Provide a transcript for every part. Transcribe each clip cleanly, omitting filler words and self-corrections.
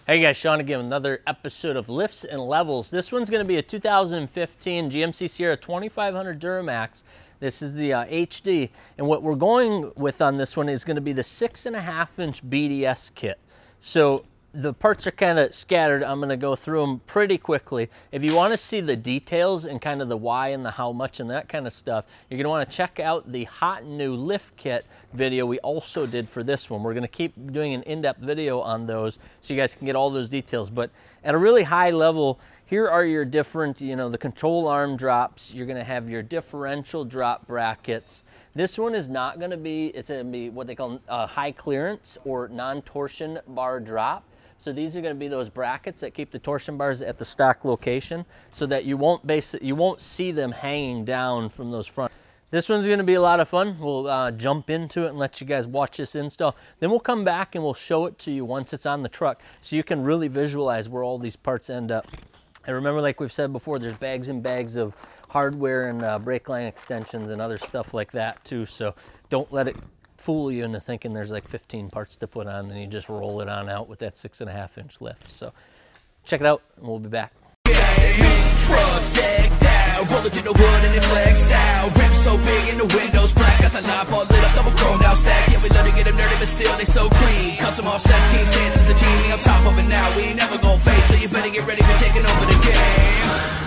Hey guys, Sean again with another episode of Lifts and Levels. This one's going to be a 2015 GMC Sierra 2500 Duramax. This is the HD, and what we're going with on this one is going to be the 6.5-inch BDS kit. So the parts are kind of scattered. I'm going to go through them pretty quickly. If you want to see the details and kind of the why and the how much and that kind of stuff, you're going to want to check out the hot new lift kit video we also did for this one. We're going to keep doing an in-depth video on those so you guys can get all those details. But at a really high level, here are your different, the control arm drops. You're going to have your differential drop brackets. This one is not going to be, it's going to be what they call high clearance or non-torsion bar drop. So these are going to be those brackets that keep the torsion bars at the stock location so that you won't see them hanging down from those front. This one's going to be a lot of fun. We'll jump into it and let you guys watch this install. Then we'll come back and we'll show it to you once it's on the truck so you can really visualize where all these parts end up. And remember, like we've said before, there's bags and bags of hardware and brake line extensions and other stuff like that too. So don't let it fool you into thinking there's like 15 parts to put on and you just roll it on out with that 6.5-inch lift. So check it out and we'll be back. Trucks decked out, roll it to the wood and it flexed out. Rims so big and the windows black, got the knob all lit up, double chromed out stacks. Yeah, we love to get them dirty, but still they so clean. Custom offsets, team stances, the team, we on top of it now. We ain't never gonna fade, so you better get ready for taking over the game.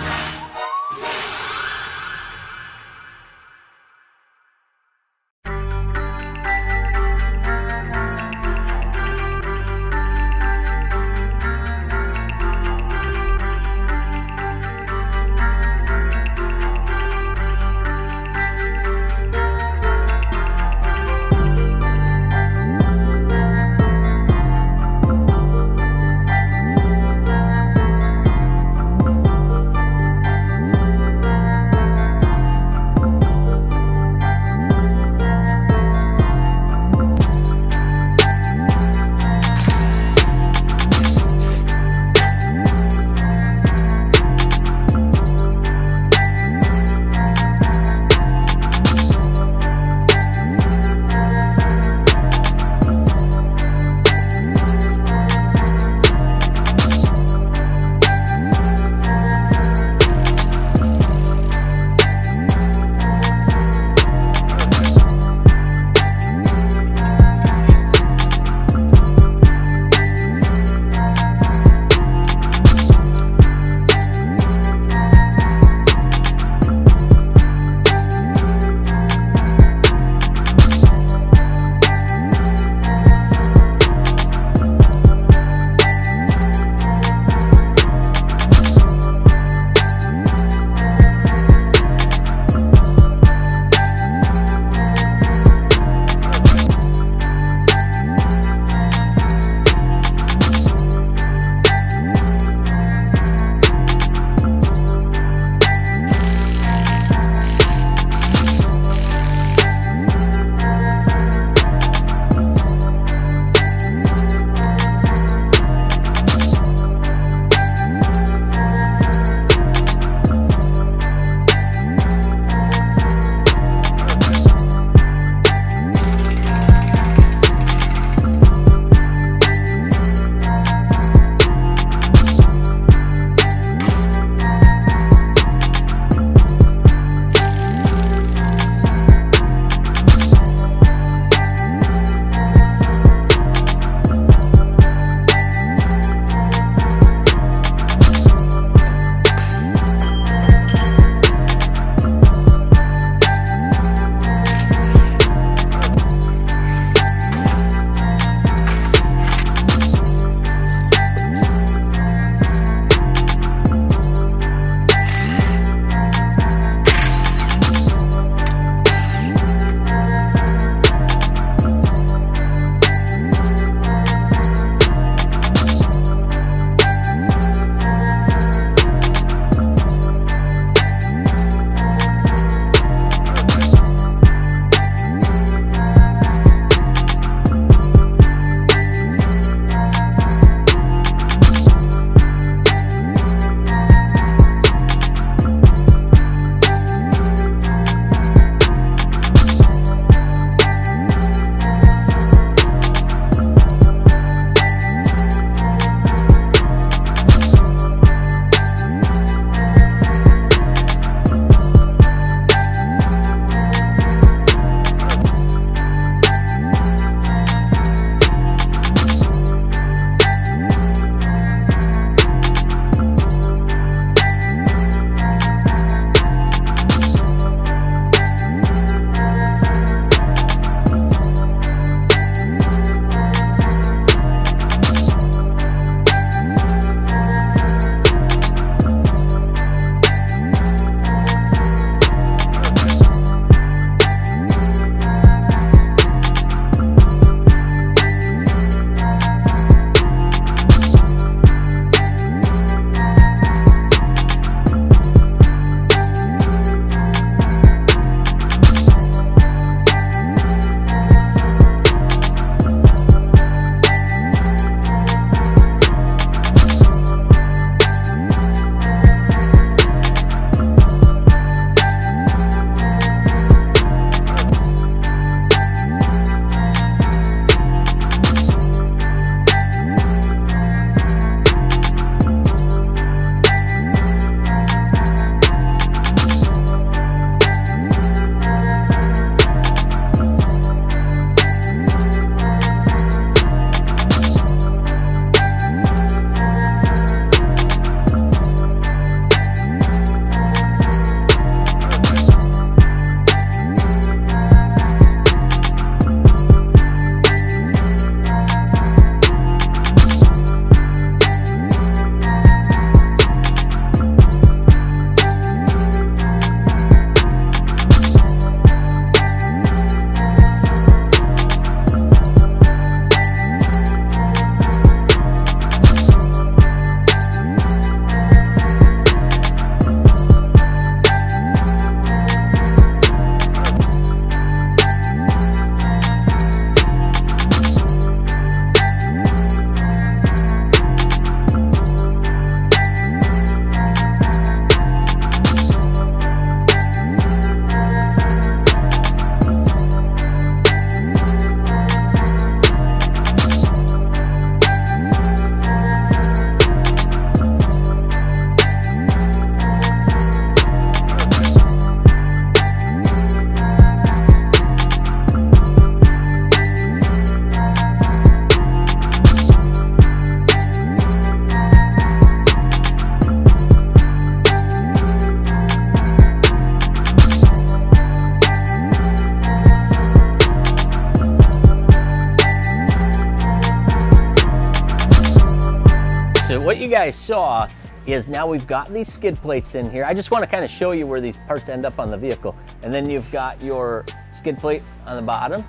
So what you guys saw is now we've got these skid plates in here. I just want to kind of show you where these parts end up on the vehicle. And then you've got your skid plate on the bottom.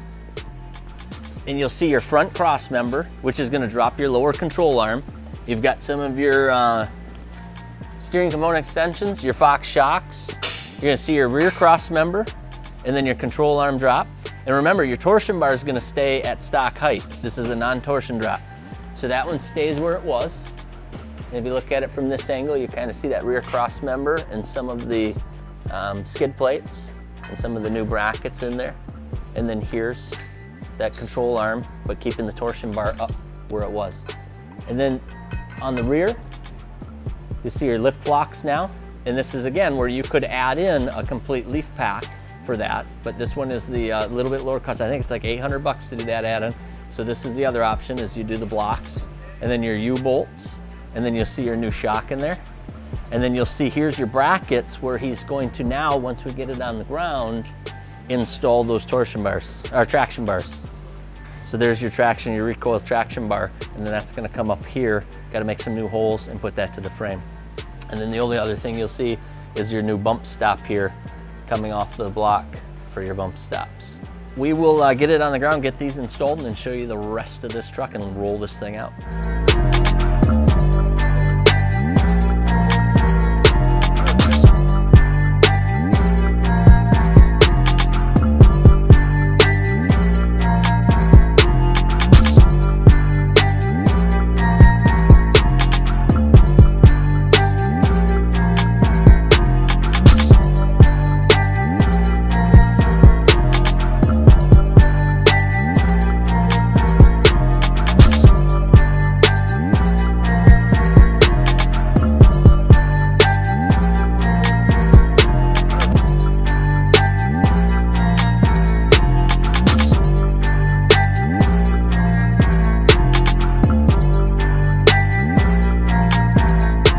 And you'll see your front cross member, which is going to drop your lower control arm. You've got some of your steering component extensions, your Fox shocks. You're going to see your rear cross member, and then your control arm drop. And remember, your torsion bar is going to stay at stock height. This is a non-torsion drop. So that one stays where it was. And if you look at it from this angle, you kind of see that rear cross member and some of the skid plates and some of the new brackets in there. And then here's that control arm, but keeping the torsion bar up where it was. And then on the rear, you see your lift blocks now. And this is again where you could add in a complete leaf pack for that, but this one is the little bit lower cost. I think it's like $800 to do that add-in. So this is the other option, is you do the blocks and then your U-bolts, and then you'll see your new shock in there. And then you'll see here's your brackets where he's going to now, once we get it on the ground, install those torsion bars, or traction bars. So there's your traction, your recoil traction bar, and then that's gonna come up here. Gotta make some new holes and put that to the frame. And then the only other thing you'll see is your new bump stop here coming off the block for your bump stops. We will get it on the ground, get these installed, and then show you the rest of this truck and roll this thing out.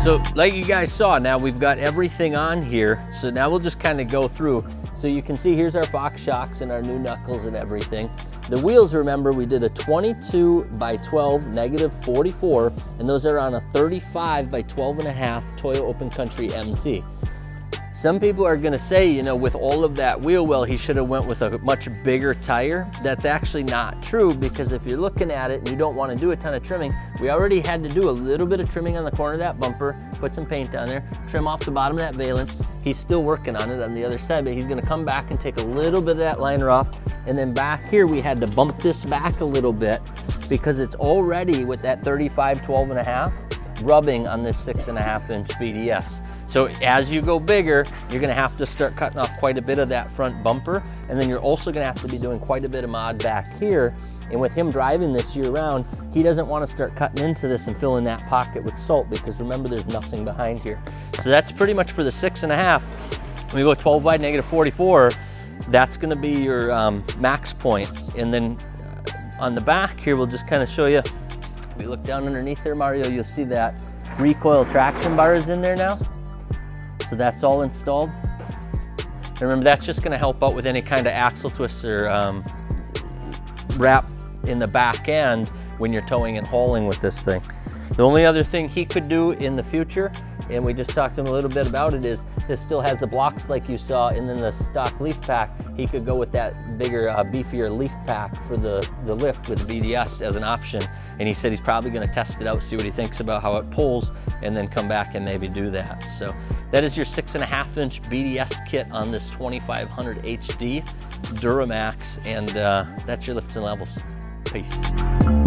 So like you guys saw, now we've got everything on here. So now we'll just kind of go through. So you can see here's our Fox shocks and our new knuckles and everything. The wheels, remember, we did a 22 by 12 -44, and those are on a 35 by 12.5 Toyo Open Country MT. Some people are gonna say, you know, with all of that wheel well, he should have went with a much bigger tire. That's actually not true, because if you're looking at it and you don't wanna do a ton of trimming, we already had to do a little bit of trimming on the corner of that bumper, put some paint on there, trim off the bottom of that valence. He's still working on it on the other side, but he's gonna come back and take a little bit of that liner off. And then back here, we had to bump this back a little bit because it's already with that 35 12.5 rubbing on this 6.5-inch BDS. So as you go bigger, you're gonna have to start cutting off quite a bit of that front bumper, and then you're also gonna have to be doing quite a bit of mod back here. And with him driving this year round, he doesn't wanna start cutting into this and filling that pocket with salt, because remember, there's nothing behind here. So that's pretty much for the 6.5. When we go 12 by -44, that's gonna be your max point. And then on the back here, we'll just kind of show you. If you look down underneath there, Mario, you'll see that recoil traction bar is in there now. So that's all installed. And remember, that's just gonna help out with any kind of axle twist or wrap in the back end when you're towing and hauling with this thing. The only other thing he could do in the future, and we just talked to him a little bit about it, is this still has the blocks like you saw, and then the stock leaf pack. He could go with that bigger, beefier leaf pack for the lift with the BDS as an option. And he said he's probably gonna test it out, see what he thinks about how it pulls, and then come back and maybe do that. So that is your 6.5-inch BDS kit on this 2500 HD Duramax, and that's your lifts and levels. Peace.